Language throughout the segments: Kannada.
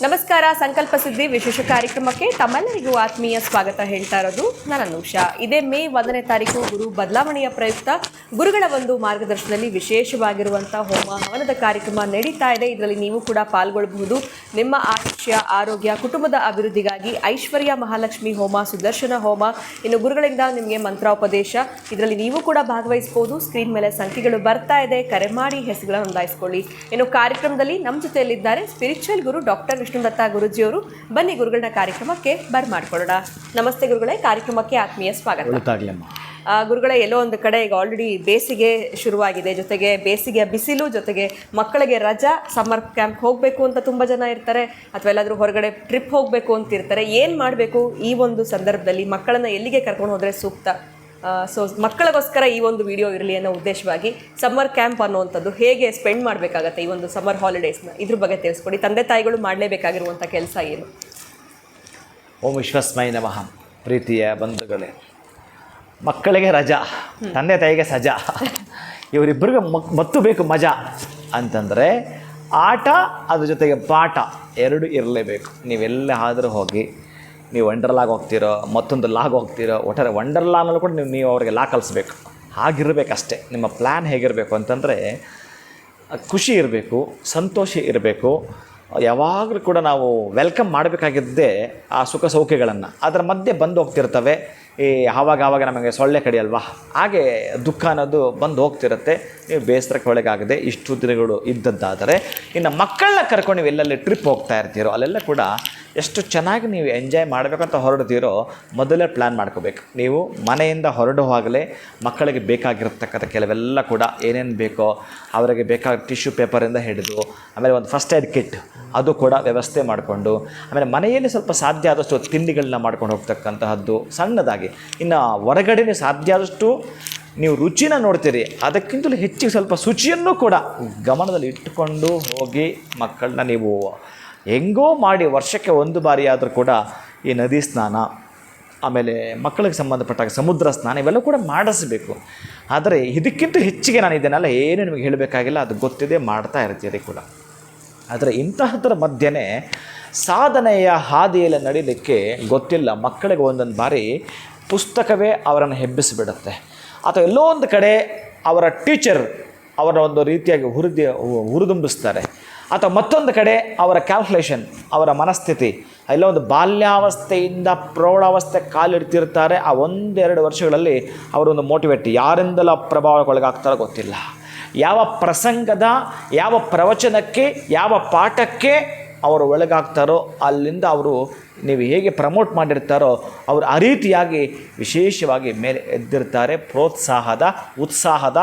ನಮಸ್ಕಾರ. ಸಂಕಲ್ಪ ಸಿದ್ಧಿ ವಿಶೇಷ ಕಾರ್ಯಕ್ರಮಕ್ಕೆ ತಮ್ಮೆಲ್ಲರಿಗೂ ಆತ್ಮೀಯ ಸ್ವಾಗತ ಹೇಳ್ತಾ ಇರೋದು ನಾನು ಅನೂಷಾ. ಇದೇ ಮೇ 1ನೇ ತಾರೀಕು ಗುರು ಬದಲಾವಣೆಯ ಪ್ರಯುಕ್ತ ಗುರುಗಳ ಒಂದು ಮಾರ್ಗದರ್ಶನದಲ್ಲಿ ವಿಶೇಷವಾಗಿರುವಂಥ ಹೋಮ ಹವನದ ಕಾರ್ಯಕ್ರಮ ನಡೀತಾ ಇದೆ. ಇದರಲ್ಲಿ ನೀವು ಕೂಡ ಪಾಲ್ಗೊಳ್ಳಬಹುದು. ನಿಮ್ಮ ಆಯುಷ್ಯ, ಆರೋಗ್ಯ, ಕುಟುಂಬದ ಅಭಿವೃದ್ಧಿಗಾಗಿ ಐಶ್ವರ್ಯ ಮಹಾಲಕ್ಷ್ಮಿ ಹೋಮ, ಸುದರ್ಶನ ಹೋಮ, ಇನ್ನು ಗುರುಗಳಿಂದ ನಿಮಗೆ ಮಂತ್ರೋಪದೇಶ, ಇದರಲ್ಲಿ ನೀವು ಕೂಡ ಭಾಗವಹಿಸಬಹುದು. ಸ್ಕ್ರೀನ್ ಮೇಲೆ ಸಂಖ್ಯೆಗಳು ಬರ್ತಾ ಇದೆ, ಕರೆ ಮಾಡಿ ಹೆಸರುಗಳನ್ನು ನೋಂದಾಯಿಸಿಕೊಳ್ಳಿ. ಇನ್ನು ಕಾರ್ಯಕ್ರಮದಲ್ಲಿ ನಮ್ಮ ಜೊತೆಯಲ್ಲಿದ್ದಾರೆ ಸ್ಪಿರಿಚುವಲ್ ಗುರು ಡಾಕ್ಟರ್ ವಿಷ್ಣುದತ್ತ ಗುರುಜಿಯವರು. ಬನ್ನಿ ಗುರುಗಳನ್ನ ಕಾರ್ಯಕ್ರಮಕ್ಕೆ ಬರ್ಮಾಡ್ಕೊಳ್ಳೋಣ. ನಮಸ್ತೆ ಗುರುಗಳೇ, ಕಾರ್ಯಕ್ರಮಕ್ಕೆ ಆತ್ಮೀಯ ಸ್ವಾಗತ. ಗುರುಗಳೇ, ಎಲ್ಲೋ ಒಂದು ಕಡೆ ಈಗ ಆಲ್ರೆಡಿ ಬೇಸಿಗೆ ಶುರುವಾಗಿದೆ, ಜೊತೆಗೆ ಬೇಸಿಗೆಯ ಬಿಸಿಲು, ಜೊತೆಗೆ ಮಕ್ಕಳಿಗೆ ರಜಾ, ಸಮ್ಮರ್ ಕ್ಯಾಂಪ್ ಹೋಗಬೇಕು ಅಂತ ತುಂಬ ಜನ ಇರ್ತಾರೆ, ಅಥವಾ ಎಲ್ಲಾದರೂ ಹೊರಗಡೆ ಟ್ರಿಪ್ ಹೋಗಬೇಕು ಅಂತ ಇರ್ತಾರೆ. ಏನು ಮಾಡಬೇಕು ಈ ಒಂದು ಸಂದರ್ಭದಲ್ಲಿ? ಮಕ್ಕಳನ್ನು ಎಲ್ಲಿಗೆ ಕರ್ಕೊಂಡು ಹೋದರೆ ಸೂಕ್ತ? ಸೊ ಮಕ್ಕಳಿಗೋಸ್ಕರ ಈ ಒಂದು ವಿಡಿಯೋ ಇರಲಿ ಅನ್ನೋ ಉದ್ದೇಶವಾಗಿ ಸಮ್ಮರ್ ಕ್ಯಾಂಪ್ ಅನ್ನುವಂಥದ್ದು ಹೇಗೆ ಸ್ಪೆಂಡ್ ಮಾಡಬೇಕಾಗತ್ತೆ ಈ ಒಂದು ಸಮ್ಮರ್ ಹಾಲಿಡೇಸ್ನ, ಇದ್ರ ಬಗ್ಗೆ ತಿಳಿಸ್ಕೊಡಿ. ತಂದೆ ತಾಯಿಗಳು ಮಾಡಲೇಬೇಕಾಗಿರುವಂಥ ಕೆಲಸ ಏನು? ಓಂ ವಿಶ್ವಸ್ಮೈ ನಮಃ. ಪ್ರೀತಿಯ ಬಂಧುಗಳೇ, ಮಕ್ಕಳಿಗೆ ರಜಾ, ತಂದೆ ತಾಯಿಗೆ ಸಜಾ, ಇವರಿಬ್ಬರಿಗೂ ಮತ್ತು ಬೇಕು ಮಜಾ ಅಂತಂದರೆ ಆಟ, ಅದ್ರ ಜೊತೆಗೆ ಪಾಠ ಎರಡು ಇರಲೇಬೇಕು. ನೀವೆಲ್ಲ ಆದರೂ ಹೋಗಿ, ನೀವು ವಂಡರ್ಲಾಗ್ ಹೋಗ್ತಿರೋ, ಮತ್ತೊಂದು ಲಾಗ್ ಹೋಗ್ತಿರೋ, ಒಟ್ಟಾರೆ ವಂಡರ್ಲಾನಲ್ಲೂ ಕೂಡ ನೀವು ಅವರಿಗೆ ಲಾ ಕಲಿಸ್ಬೇಕು. ಹಾಗಿರಬೇಕಷ್ಟೇ ನಿಮ್ಮ ಪ್ಲ್ಯಾನ್. ಹೇಗಿರಬೇಕು ಅಂತಂದರೆ ಖುಷಿ ಇರಬೇಕು, ಸಂತೋಷ ಇರಬೇಕು. ಯಾವಾಗಲೂ ಕೂಡ ನಾವು ವೆಲ್ಕಮ್ ಮಾಡಬೇಕಾಗಿದ್ದೇ ಆ ಸುಖ ಸೌಖ್ಯಗಳನ್ನು. ಅದರ ಮಧ್ಯೆ ಬಂದು ಹೋಗ್ತಿರ್ತವೆ ಈ ಆವಾಗ ನಮಗೆ ಸೊಳ್ಳೆ ಕಡಿಯಲ್ವಾ, ಹಾಗೆ ದುಃಖ ಅನ್ನೋದು ಬಂದು ಹೋಗ್ತಿರುತ್ತೆ. ನೀವು ಬೇಸರಕ್ಕೆ ಒಳಗಾಗದೆ ಇಷ್ಟು ದಿನಗಳು ಇದ್ದದ್ದಾದರೆ, ಇನ್ನು ಮಕ್ಕಳನ್ನ ಕರ್ಕೊಂಡು ನೀವು ಎಲ್ಲೆಲ್ಲಿ ಟ್ರಿಪ್ ಹೋಗ್ತಾ ಇರ್ತೀರೋ ಅಲ್ಲೆಲ್ಲ ಕೂಡ ಎಷ್ಟು ಚೆನ್ನಾಗಿ ನೀವು ಎಂಜಾಯ್ ಮಾಡಬೇಕಂತ ಹೊರಡ್ತೀರೋ ಮೊದಲೇ ಪ್ಲ್ಯಾನ್ ಮಾಡ್ಕೋಬೇಕು. ನೀವು ಮನೆಯಿಂದ ಹೊರಡುವಾಗಲೇ ಮಕ್ಕಳಿಗೆ ಬೇಕಾಗಿರ್ತಕ್ಕಂಥ ಕೆಲವೆಲ್ಲ ಕೂಡ ಏನೇನು ಬೇಕೋ ಅವರಿಗೆ ಬೇಕಾದ ಟಿಶ್ಯೂ ಪೇಪರಿಂದ ಹಿಡಿದು, ಆಮೇಲೆ ಒಂದು ಫಸ್ಟ್ ಏಡ್ ಕಿಟ್ ಅದು ಕೂಡ ವ್ಯವಸ್ಥೆ ಮಾಡಿಕೊಂಡು, ಆಮೇಲೆ ಮನೆಯಲ್ಲಿ ಸ್ವಲ್ಪ ಸಾಧ್ಯ ಆದಷ್ಟು ತಿಂಡಿಗಳನ್ನ ಮಾಡ್ಕೊಂಡು ಹೋಗ್ತಕ್ಕಂತಹದ್ದು ಸಣ್ಣದಾಗಿ. ಇನ್ನು ಹೊರಗಡೆ ಸಾಧ್ಯ ಆದಷ್ಟು ನೀವು ರುಚಿನ ನೋಡ್ತೀರಿ, ಅದಕ್ಕಿಂತಲೂ ಹೆಚ್ಚಿಗೆ ಸ್ವಲ್ಪ ಶುಚಿಯನ್ನು ಕೂಡ ಗಮನದಲ್ಲಿ ಇಟ್ಟುಕೊಂಡು ಹೋಗಿ ಮಕ್ಕಳನ್ನ ನೀವು ಹೆಂಗೋ ಮಾಡಿ ವರ್ಷಕ್ಕೆ ಒಂದು ಬಾರಿ ಆದರೂ ಕೂಡ ಈ ನದಿ ಸ್ನಾನ, ಆಮೇಲೆ ಮಕ್ಕಳಿಗೆ ಸಂಬಂಧಪಟ್ಟಾಗ ಸಮುದ್ರ ಸ್ನಾನ ಇವೆಲ್ಲ ಕೂಡ ಮಾಡಿಸಬೇಕು. ಆದರೆ ಇದಕ್ಕಿಂತ ಹೆಚ್ಚಿಗೆ ನಾನು ಇದನ್ನೆಲ್ಲ ಏನು ನಿಮಗೆ ಹೇಳಬೇಕಾಗಿಲ್ಲ, ಅದು ಗೊತ್ತಿದೆ, ಮಾಡ್ತಾ ಇರ್ತೀರಿ ಕೂಡ. ಆದರೆ ಇಂತಹದ್ರ ಮಧ್ಯೆ ಸಾಧನೆಯ ಹಾದಿಯಲ್ಲಿ ನಡೀಲಿಕ್ಕೆ ಗೊತ್ತಿಲ್ಲ ಮಕ್ಕಳಿಗೆ ಒಂದೊಂದು ಬಾರಿ ಪುಸ್ತಕವೇ ಅವರನ್ನು ಹೆಬ್ಬಿಸಿಬಿಡುತ್ತೆ, ಅಥವಾ ಎಲ್ಲೋ ಒಂದು ಕಡೆ ಅವರ ಟೀಚರ್ ಅವರ ಒಂದು ರೀತಿಯಾಗಿ ಹುರಿದುಂಬಿಸ್ತಾರೆ, ಅಥವಾ ಮತ್ತೊಂದು ಕಡೆ ಅವರ ಕ್ಯಾಲ್ಕುಲೇಷನ್, ಅವರ ಮನಸ್ಥಿತಿ ಎಲ್ಲ ಒಂದು ಬಾಲ್ಯಾವಸ್ಥೆಯಿಂದ ಪ್ರೌಢಾವಸ್ಥೆ ಕಾಲಿಡ್ತಿರ್ತಾರೆ. ಆ 1-2 ವರ್ಷಗಳಲ್ಲಿ ಅವರೊಂದು ಮೋಟಿವೇಟ್ ಯಾರಿಂದಲೂ ಪ್ರಭಾವಕ್ಕೊಳಗಾಗ್ತಾರೋ ಗೊತ್ತಿಲ್ಲ. ಯಾವ ಪ್ರಸಂಗದ, ಯಾವ ಪ್ರವಚನಕ್ಕೆ, ಯಾವ ಪಾಠಕ್ಕೆ ಅವರು ಒಳಗಾಗ್ತಾರೋ ಅಲ್ಲಿಂದ ಅವರು ನೀವು ಹೇಗೆ ಪ್ರಮೋಟ್ ಮಾಡಿರ್ತಾರೋ ಅವರು ಆ ರೀತಿಯಾಗಿ ವಿಶೇಷವಾಗಿ ಮೇಲೆ ಎದ್ದಿರ್ತಾರೆ, ಪ್ರೋತ್ಸಾಹದ, ಉತ್ಸಾಹದ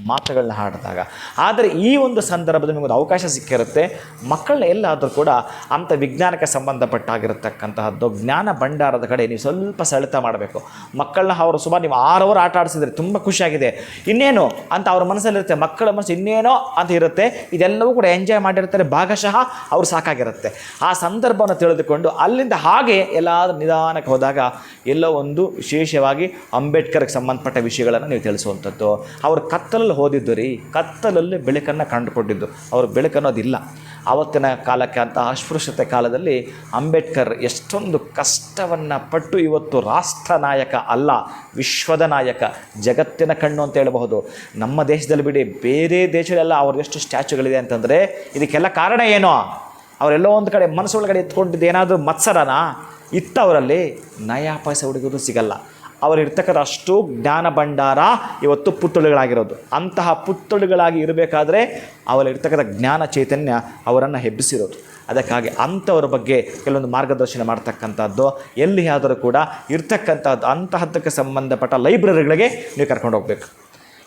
ಮಾತುಗಳನ್ನ ಹಾಡಿದಾಗ. ಆದರೆ ಈ ಒಂದು ಸಂದರ್ಭದಲ್ಲಿ ನಿಮಗೊಂದು ಅವಕಾಶ ಸಿಕ್ಕಿರುತ್ತೆ. ಮಕ್ಕಳನ್ನ ಎಲ್ಲಾದರೂ ಕೂಡ ಅಂಥ ವಿಜ್ಞಾನಕ್ಕೆ ಸಂಬಂಧಪಟ್ಟಾಗಿರತಕ್ಕಂತಹದ್ದು ಜ್ಞಾನ ಭಂಡಾರದ ಕಡೆ ನೀವು ಸ್ವಲ್ಪ ಸೆಳೆತ ಮಾಡಬೇಕು. ಮಕ್ಕಳನ್ನ ಅವರು ಸುಮಾರು ನೀವು 6 ಅವರ್ ಆಟ ಆಡಿಸಿದ್ರೆ ತುಂಬ ಖುಷಿಯಾಗಿದೆ, ಇನ್ನೇನು ಅಂತ ಅವ್ರ ಮನಸ್ಸಲ್ಲಿರುತ್ತೆ. ಮಕ್ಕಳ ಮನಸ್ಸು ಇನ್ನೇನೋ ಅಂತ ಇರುತ್ತೆ. ಇದೆಲ್ಲವೂ ಕೂಡ ಎಂಜಾಯ್ ಮಾಡಿರ್ತಾರೆ, ಭಾಗಶಃ ಅವ್ರು ಸಾಕಾಗಿರುತ್ತೆ. ಆ ಸಂದರ್ಭವನ್ನು ತಿಳಿದುಕೊಂಡು ಅಲ್ಲಿಂದ ಹಾಗೆ ಎಲ್ಲಾದರೂ ನಿಧಾನಕ್ಕೆ ಹೋದಾಗ ಎಲ್ಲೋ ಒಂದು ವಿಶೇಷವಾಗಿ ಅಂಬೇಡ್ಕರ್ಗೆ ಸಂಬಂಧಪಟ್ಟ ವಿಷಯಗಳನ್ನು ನೀವು ತಿಳಿಸುವಂಥದ್ದು. ಅವರು ಕತ್ತಲಲ್ಲಿ ಓದಿದ್ದು ರೀ, ಕತ್ತಲಲ್ಲಿ ಬೆಳಕನ್ನು ಕಂಡುಕೊಂಡಿದ್ದು. ಅವರು ಬೆಳಕನ್ನೋದಿಲ್ಲ ಆವತ್ತಿನ ಕಾಲಕ್ಕೆ. ಅಂತ ಅಸ್ಪೃಶ್ಯತೆ ಕಾಲದಲ್ಲಿ ಅಂಬೇಡ್ಕರ್ ಎಷ್ಟೊಂದು ಕಷ್ಟವನ್ನು ಪಟ್ಟು ಇವತ್ತು ರಾಷ್ಟ್ರ ನಾಯಕ ಅಲ್ಲ, ವಿಶ್ವದ ನಾಯಕ, ಜಗತ್ತಿನ ಕಣ್ಣು ಅಂತ ಹೇಳಬಹುದು. ನಮ್ಮ ದೇಶದಲ್ಲಿ ಬಿಡಿ, ಬೇರೆ ದೇಶಗಳೆಲ್ಲ ಅವ್ರದ್ದೆಷ್ಟು ಸ್ಟ್ಯಾಚ್ಯುಗಳಿದೆ ಅಂತಂದರೆ ಇದಕ್ಕೆಲ್ಲ ಕಾರಣ ಏನೋ? ಅವರೆಲ್ಲೋ ಒಂದು ಕಡೆ ಮನಸ್ಸೊಳಗಡೆ ಎತ್ಕೊಂಡಿದ್ದು ಏನಾದರೂ ಮತ್ಸರನ ಇತ್ತವರಲ್ಲಿ ನಯಾ ಪೈಸೆ ಹುಡುಗೋದು ಸಿಗಲ್ಲ. ಅವರಿರ್ತಕ್ಕಂಥ ಅಷ್ಟು ಜ್ಞಾನ ಭಂಡಾರ ಇವತ್ತು ಪುತ್ತಳುಗಳಾಗಿರೋದು. ಅಂತಹ ಪುತ್ತಳುಗಳಾಗಿ ಇರಬೇಕಾದ್ರೆ ಅವರಲ್ಲಿರ್ತಕ್ಕಂಥ ಜ್ಞಾನ ಚೈತನ್ಯ ಅವರನ್ನು ಹೆಬ್ಬಿಸಿರೋದು. ಅದಕ್ಕಾಗಿ ಅಂಥವ್ರ ಬಗ್ಗೆ ಕೆಲವೊಂದು ಮಾರ್ಗದರ್ಶನ ಮಾಡ್ತಕ್ಕಂಥದ್ದು, ಎಲ್ಲಿಯಾದರೂ ಕೂಡ ಇರ್ತಕ್ಕಂಥದ್ದು ಅಂತಹದ್ದಕ್ಕೆ ಸಂಬಂಧಪಟ್ಟ ಲೈಬ್ರರಿಗಳಿಗೆ ನೀವು ಕರ್ಕೊಂಡು ಹೋಗಬೇಕು.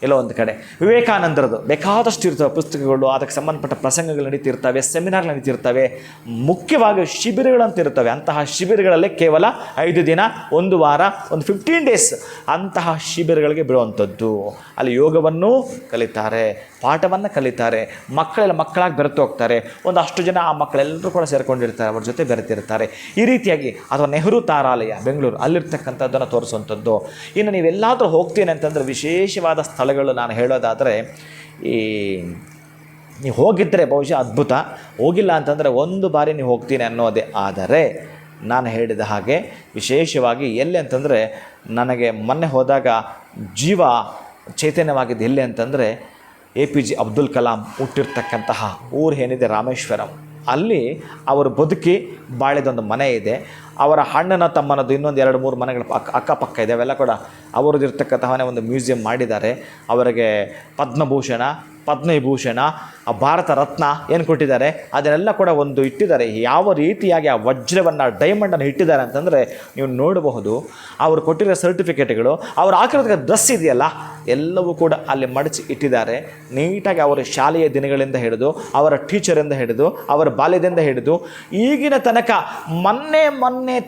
ಎಲ್ಲೋ ಒಂದು ಕಡೆ ವಿವೇಕಾನಂದರದು ಬೇಕಾದಷ್ಟು ಇರ್ತವೆ ಪುಸ್ತಕಗಳು, ಅದಕ್ಕೆ ಸಂಬಂಧಪಟ್ಟ ಪ್ರಸಂಗಗಳು ನಡೀತಿರ್ತವೆ, ಸೆಮಿನಾರ್ ನಡೀತಿರ್ತವೆ, ಮುಖ್ಯವಾಗಿ ಶಿಬಿರಗಳಂತ ಇರ್ತವೆ. ಅಂತಹ ಶಿಬಿರಗಳಲ್ಲಿ ಕೇವಲ 5 ದಿನ, 1 ವಾರ, ಒಂದು 15 ಡೇಸ್ ಅಂತಹ ಶಿಬಿರಗಳಿಗೆ ಬಿಡುವಂಥದ್ದು. ಅಲ್ಲಿ ಯೋಗವನ್ನು ಕಲಿತಾರೆ, ಪಾಠವನ್ನು ಕಲಿತಾರೆ, ಮಕ್ಕಳಾಗಿ ಬೆರೆತು ಹೋಗ್ತಾರೆ. ಒಂದಷ್ಟು ಜನ ಆ ಮಕ್ಕಳೆಲ್ಲರೂ ಕೂಡ ಸೇರಿಕೊಂಡಿರ್ತಾರೆ, ಅವ್ರ ಜೊತೆ ಬೆರೆತಿರ್ತಾರೆ. ಈ ರೀತಿಯಾಗಿ ಅಥವಾ ನೆಹರು ತಾರಾಲಯ ಬೆಂಗಳೂರು ಅಲ್ಲಿರ್ತಕ್ಕಂಥದ್ದನ್ನು ತೋರಿಸುವಂಥದ್ದು. ಇನ್ನು ನೀವೆಲ್ಲಾದರೂ ಹೋಗ್ತೀನಿ ಅಂತಂದರೆ ವಿಶೇಷವಾದ ಸ್ಥಳಗಳು ನಾನು ಹೇಳೋದಾದರೆ ಈ ನೀವು ಹೋಗಿದ್ದರೆ ಬಹುಶಃ ಅದ್ಭುತ, ಹೋಗಿಲ್ಲ ಅಂತಂದರೆ ಒಂದು ಬಾರಿ ನೀವು ಹೋಗ್ತೀನಿ ಅನ್ನೋದೇ. ಆದರೆ ನಾನು ಹೇಳಿದ ಹಾಗೆ ವಿಶೇಷವಾಗಿ ಎಲ್ಲಿ ಅಂತಂದರೆ, ನನಗೆ ಮೊನ್ನೆ ಹೋದಾಗ ಜೀವ ಚೈತನ್ಯವಾಗಿದ್ದು ಎಲ್ಲಿ ಅಂತಂದರೆ APJ ಅಬ್ದುಲ್ ಕಲಾಂ ಹುಟ್ಟಿರ್ತಕ್ಕಂತಹ ಊರು ಏನಿದೆ ರಾಮೇಶ್ವರಂ, ಅಲ್ಲಿ ಅವರು ಬದುಕಿ ಬಾಳಿದೊಂದು ಮನೆ ಇದೆ. ಅವರ ಅಣ್ಣನ ತಮ್ಮನದು ಇನ್ನೊಂದು 2-3 ಮನೆಗಳು ಅಕ್ಕಪಕ್ಕ ಇದೆ. ಅವೆಲ್ಲ ಕೂಡ ಅವರದ್ದು ಇರ್ತಕ್ಕಂತಹವೇ ಒಂದು ಮ್ಯೂಸಿಯಂ ಮಾಡಿದ್ದಾರೆ. ಅವರಿಗೆ ಪದ್ಮಭೂಷಣ, ಪದ್ಮವಿಭೂಷಣ, ಭಾರತ ರತ್ನ ಏನು ಕೊಟ್ಟಿದ್ದಾರೆ ಅದನ್ನೆಲ್ಲ ಕೂಡ ಒಂದು ಇಟ್ಟಿದ್ದಾರೆ. ಯಾವ ರೀತಿಯಾಗಿ ಆ ವಜ್ರವನ್ನು, ಡೈಮಂಡನ್ನು ಇಟ್ಟಿದ್ದಾರೆ ಅಂತಂದರೆ ನೀವು ನೋಡಬಹುದು. ಅವರು ಕೊಟ್ಟಿರೋ ಸರ್ಟಿಫಿಕೇಟ್ಗಳು, ಅವರು ಹಾಕಿರೋದಕ್ಕೆ ಡ್ರೆಸ್ ಇದೆಯಲ್ಲ, ಎಲ್ಲವೂ ಕೂಡ ಅಲ್ಲಿ ಮಡಚಿ ಇಟ್ಟಿದ್ದಾರೆ. ನೀಟಾಗಿ ಅವರ ಶಾಲೆಯ ದಿನಗಳಿಂದ ಹಿಡಿದು, ಅವರ ಟೀಚರಿಂದ ಹಿಡಿದು, ಅವರ ಬಾಲ್ಯದಿಂದ ಹಿಡಿದು ಈಗಿನ ತನಕ, ಮೊನ್ನೆ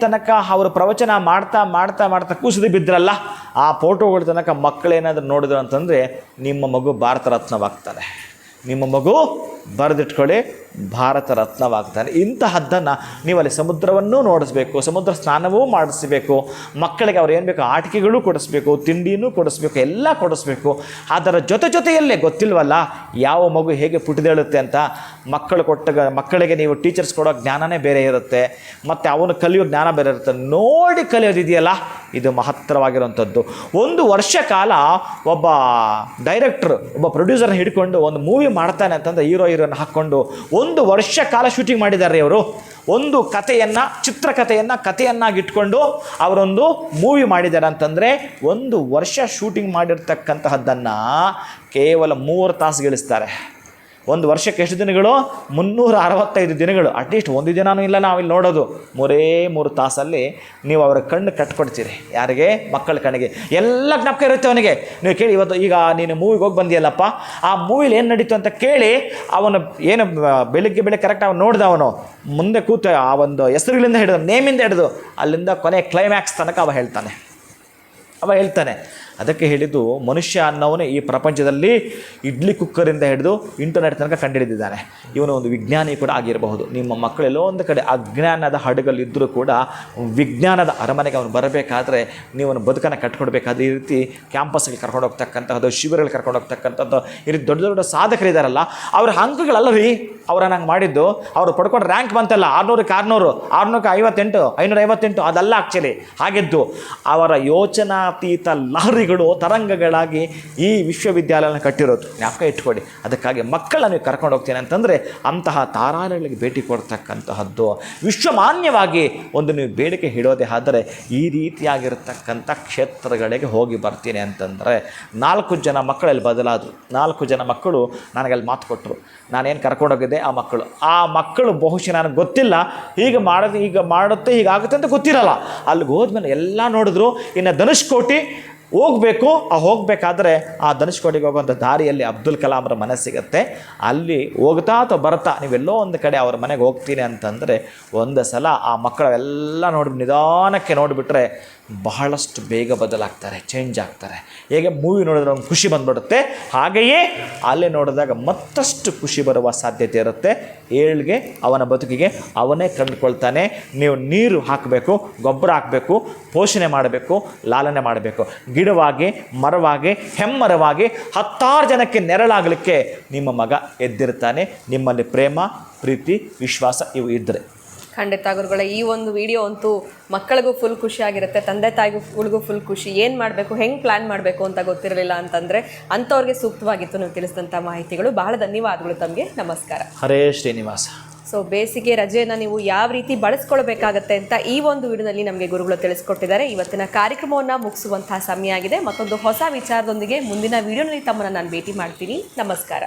ತನಕ ಅವರು ಪ್ರವಚನ ಮಾಡ್ತಾ ಕೂಸಿದು ಬಿದ್ದರಲ್ಲ, ಆ ಫೋಟೋಗಳ ತನಕ ಮಕ್ಕಳೇನಾದರೂ ನೋಡಿದ್ರು ಅಂತಂದರೆ ನಿಮ್ಮ ಮಗು ಭಾರತ ರತ್ನವಾಗ್ತಾನೆ. ನಿಮ್ಮ ಮಗು ಬರೆದಿಟ್ಕೊಳ್ಳಿ, ಭಾರತ ರತ್ನವಾಗ್ತಾನೆ. ಇಂತಹದ್ದನ್ನು ನೀವಲ್ಲಿ ಸಮುದ್ರವನ್ನೂ ನೋಡಿಸ್ಬೇಕು, ಸಮುದ್ರ ಸ್ನಾನವೂ ಮಾಡಿಸಬೇಕು, ಮಕ್ಕಳಿಗೆ ಅವ್ರು ಏನು ಬೇಕು ಆಟಿಕೆಗಳು ಕೊಡಿಸ್ಬೇಕು, ತಿಂಡಿನೂ ಕೊಡಿಸ್ಬೇಕು, ಎಲ್ಲ ಕೊಡಿಸ್ಬೇಕು. ಅದರ ಜೊತೆಯಲ್ಲೇ ಗೊತ್ತಿಲ್ವಲ್ಲ ಯಾವ ಮಗು ಹೇಗೆ ಪುಟಿದೇಳುತ್ತೆ ಅಂತ. ಮಕ್ಕಳಿಗೆ ನೀವು ಟೀಚರ್ಸ್ ಕೊಡೋ ಜ್ಞಾನನೇ ಬೇರೆ ಇರುತ್ತೆ, ಮತ್ತು ಅವನು ಕಲಿಯೋ ಜ್ಞಾನ ಬೇರೆ ಇರುತ್ತೆ. ನೋಡಿ ಕಲಿಯೋದಿದೆಯಲ್ಲ, ಇದು ಮಹತ್ತರವಾಗಿರುವಂಥದ್ದು. 1 ವರ್ಷ ಕಾಲ ಒಬ್ಬ ಡೈರೆಕ್ಟ್ರು, ಒಬ್ಬ ಪ್ರೊಡ್ಯೂಸರ್ನ ಹಿಡ್ಕೊಂಡು ಒಂದು ಮೂವಿ ಮಾಡ್ತಾನೆ ಅಂತಂದರೆ ಹೀರೋಯಿನ್ ಹಾಕ್ಕೊಂಡು 1 ವರ್ಷ ಕಾಲ ಶೂಟಿಂಗ್ ಮಾಡಿದ್ದಾರೆ ಅವರು. ಒಂದು ಕಥೆಯನ್ನಾಗಿಟ್ಕೊಂಡು ಅವರೊಂದು ಮೂವಿ ಮಾಡಿದ್ದಾರೆ ಅಂತಂದರೆ 1 ವರ್ಷ ಶೂಟಿಂಗ್ ಮಾಡಿರ್ತಕ್ಕಂತಹದ್ದನ್ನು ಕೇವಲ 3 ತಾಸು ಗಳಿಸ್ತಾರೆ. 1 ವರ್ಷಕ್ಕೆ ಎಷ್ಟು ದಿನಗಳು? 365 ದಿನಗಳು. ಅಟ್ಲೀಸ್ಟ್ ಒಂದು ದಿನವೂ ಇಲ್ಲ ನಾವಿಲ್ಲಿ ನೋಡೋದು. 3 ತಾಸಲ್ಲಿ ನೀವು ಅವರ ಕಣ್ಣು ಕಟ್ಕೊಡ್ತೀರಿ. ಯಾರಿಗೆ? ಮಕ್ಕಳ ಕಣ್ಣಿಗೆ. ಎಲ್ಲ ಜ್ಞಾಪಕ ಇರುತ್ತೆ ಅವನಿಗೆ. ನೀವು ಕೇಳಿ, ಇವತ್ತು ಈಗ ನೀನು ಮೂವಿಗೆ ಹೋಗಿ ಬಂದಿಯಲ್ಲಪ್ಪ, ಆ ಮೂವಿಲಿ ಏನು ನಡೀತು ಅಂತ ಕೇಳಿ, ಅವನು ಏನು ಬೆಳಿಗ್ಗೆ ಕರೆಕ್ಟ್ ಅವನು ನೋಡ್ದ, ಅವನು ಮುಂದೆ ಕೂತು ಆ ಒಂದು ಹೆಸರುಗಳಿಂದ ಹಿಡಿದು, ನೇಮಿಂದ ಹಿಡಿದು ಅಲ್ಲಿಂದ ಕೊನೆ ಕ್ಲೈಮ್ಯಾಕ್ಸ್ ತನಕ ಅವ ಹೇಳ್ತಾನೆ. ಅದಕ್ಕೆ ಹೇಳಿದ್ದು, ಮನುಷ್ಯ ಅನ್ನೋವನೇ ಈ ಪ್ರಪಂಚದಲ್ಲಿ ಇಡ್ಲಿ ಕುಕ್ಕರಿಂದ ಹಿಡಿದು ಇಂಟರ್ನೆಟ್ ತನಕ ಕಂಡುಹಿಡಿದಿದ್ದಾನೆ. ಇವನು ಒಂದು ವಿಜ್ಞಾನಿ ಕೂಡ ಆಗಿರಬಹುದು. ನಿಮ್ಮ ಮಕ್ಕಳೆಲ್ಲೋ ಒಂದು ಕಡೆ ಅಜ್ಞಾನದ ಹಡಗಲ್ಲಿದ್ದರೂ ಕೂಡ ವಿಜ್ಞಾನದ ಅರಮನೆಗೆ ಅವನು ಬರಬೇಕಾದ್ರೆ ನೀವನು ಬದುಕನ್ನು ಕಟ್ಕೊಡ್ಬೇಕಾದ್ರೆ ಈ ರೀತಿ ಕ್ಯಾಂಪಸ್ಗೆ ಕರ್ಕೊಂಡು ಹೋಗ್ತಕ್ಕಂಥದ್ದು, ಶಿಬಿರಗಳು ಕರ್ಕೊಂಡು ಹೋಗ್ತಕ್ಕಂಥದ್ದು, ಈ ರೀತಿ ದೊಡ್ಡ ಸಾಧಕರಿದ್ದಾರಲ್ಲ, ಅವ್ರ ಅಂಕಗಳಲ್ಲ ರೀ ಅವ್ರನ್ನ ಹಂಗೆ ಮಾಡಿದ್ದು. ಅವರು ಪಡ್ಕೊಂಡು ರ್ಯಾಂಕ್ ಬಂತಲ್ಲ 600ಕ್ಕೆ 600, 658, 558, ಅದಲ್ಲ ಆ್ಯಕ್ಚುಲಿ ಆಗಿದ್ದು. ಅವರ ಯೋಚನಾತೀತ ಲಹರಿಗಳು, ತರಂಗಗಳಾಗಿ ಈ ವಿಶ್ವವಿದ್ಯಾಲಯನ ಕಟ್ಟಿರೋದು. ಜ್ಞಾಪಕ ಇಟ್ಕೊಳ್ಳಿ. ಅದಕ್ಕಾಗಿ ಮಕ್ಕಳನ್ನು ನೀವು ಕರ್ಕೊಂಡು ಹೋಗ್ತೀನಿ ಅಂತಂದರೆ ಅಂತಹ ತಾರಾಲಯಗಳಿಗೆ ಭೇಟಿ ಕೊಡ್ತಕ್ಕಂತಹದ್ದು ವಿಶ್ವಮಾನ್ಯವಾಗಿ ಒಂದು ನೀವು ಬೇಡಿಕೆ ಇಡೋದೇ ಆದರೆ ಈ ರೀತಿಯಾಗಿರ್ತಕ್ಕಂಥ ಕ್ಷೇತ್ರಗಳಿಗೆ ಹೋಗಿ ಬರ್ತೀನಿ ಅಂತಂದರೆ 4 ಜನ ಮಕ್ಕಳಲ್ಲಿ ಬದಲಾದರು. 4 ಜನ ಮಕ್ಕಳು ನನಗಲ್ಲಿ ಮಾತು ಕೊಟ್ಟರು. ನಾನೇನು ಕರ್ಕೊಂಡೋಗಿದ್ದೆ ಆ ಮಕ್ಕಳು ಬಹುಶಃ ನನಗೆ ಗೊತ್ತಿಲ್ಲ, ಹೀಗೆ ಹೀಗಾಗುತ್ತೆ ಅಂತ ಗೊತ್ತಿರಲ್ಲ. ಅಲ್ಲಿಗೆ ಹೋದ್ಮೇಲೆ ಎಲ್ಲ ನೋಡಿದ್ರು. ಇನ್ನು ಧನುಷ್ಕೋಟಿ ಹೋಗಬೇಕು. ಹೋಗಬೇಕಾದ್ರೆ ಆ ಧನುಷ್ಕೋಟಿಗೆ ಹೋಗುವಂಥ ದಾರಿಯಲ್ಲಿ ಅಬ್ದುಲ್ ಕಲಾಂರ ಮನೆ ಸಿಗುತ್ತೆ. ಅಲ್ಲಿ ಹೋಗ್ತಾ ಅಥವಾ ಬರ್ತಾ ನೀವೆಲ್ಲೋ ಒಂದು ಕಡೆ ಅವ್ರ ಮನೆಗೆ ಹೋಗ್ತೀನಿ ಅಂತಂದರೆ ಒಂದು ಸಲ ಆ ಮಕ್ಕಳೆಲ್ಲ ನಿಧಾನಕ್ಕೆ ನೋಡಿಬಿಟ್ರೆ ಬಹಳಷ್ಟು ಬೇಗ ಬದಲಾಗ್ತಾರೆ, ಚೇಂಜ್ ಆಗ್ತಾರೆ. ಹೇಗೆ ಮೂವಿ ನೋಡಿದ್ರೆ ಒಂದು ಖುಷಿ ಬಂದುಬಿಡುತ್ತೆ, ಹಾಗೆಯೇ ಅಲ್ಲೇ ನೋಡಿದಾಗ ಮತ್ತಷ್ಟು ಖುಷಿ ಬರುವ ಸಾಧ್ಯತೆ ಇರುತ್ತೆ. ಏಳ್ಗೆ ಅವನ ಬದುಕಿಗೆ ಅವನೇ ಕಂಡುಕೊಳ್ತಾನೆ. ನೀವು ನೀರು ಹಾಕಬೇಕು, ಗೊಬ್ಬರ ಹಾಕಬೇಕು, ಪೋಷಣೆ ಮಾಡಬೇಕು, ಲಾಲನೆ ಮಾಡಬೇಕು. ಗಿಡವಾಗಿ, ಮರವಾಗಿ, ಹೆಮ್ಮರವಾಗಿ 10 ಜನಕ್ಕೆ ನೆರಳಾಗಲಿಕ್ಕೆ ನಿಮ್ಮ ಮಗ ಎದ್ದಿರ್ತಾನೆ. ನಿಮ್ಮಲ್ಲಿ ಪ್ರೇಮ, ಪ್ರೀತಿ, ವಿಶ್ವಾಸ ಇವು ಇದ್ದರೆ. ಖಂಡಿತ ಗುರುಗಳೇ, ಈ ಒಂದು ವಿಡಿಯೋ ಅಂತೂ ಮಕ್ಕಳಿಗೂ ಫುಲ್ ಖುಷಿಯಾಗಿರುತ್ತೆ, ತಂದೆ ತಾಯಿಗಳಿಗೂ ಫುಲ್ ಖುಷಿ. ಏನು ಮಾಡಬೇಕು, ಹೆಂಗೆ ಪ್ಲ್ಯಾನ್ ಮಾಡಬೇಕು ಅಂತ ಗೊತ್ತಿರಲಿಲ್ಲ ಅಂತಂದರೆ ಅಂಥವ್ರಿಗೆ ಸೂಕ್ತವಾಗಿತ್ತು ನೀವು ತಿಳಿಸಿದಂಥ ಮಾಹಿತಿಗಳು. ಬಹಳ ಧನ್ಯವಾದಗಳು ತಮಗೆ. ನಮಸ್ಕಾರ. ಹರೇ ಶ್ರೀನಿವಾಸ. ಸೊ ಬೇಸಿಗೆ ರಜೆಯನ್ನು ನೀವು ಯಾವ ರೀತಿ ಬಳಸ್ಕೊಳ್ಬೇಕಾಗತ್ತೆ ಅಂತ ಈ ಒಂದು ವಿಡಿಯೋನಲ್ಲಿ ನಮಗೆ ಗುರುಗಳು ತಿಳಿಸ್ಕೊಟ್ಟಿದ್ದಾರೆ. ಇವತ್ತಿನ ಕಾರ್ಯಕ್ರಮವನ್ನು ಮುಗಿಸುವಂತಹ ಸಮಯ ಆಗಿದೆ. ಮತ್ತೊಂದು ಹೊಸ ವಿಚಾರದೊಂದಿಗೆ ಮುಂದಿನ ವಿಡಿಯೋನಲ್ಲಿ ತಮ್ಮನ್ನು ನಾನು ಭೇಟಿ ಮಾಡ್ತೀನಿ. ನಮಸ್ಕಾರ.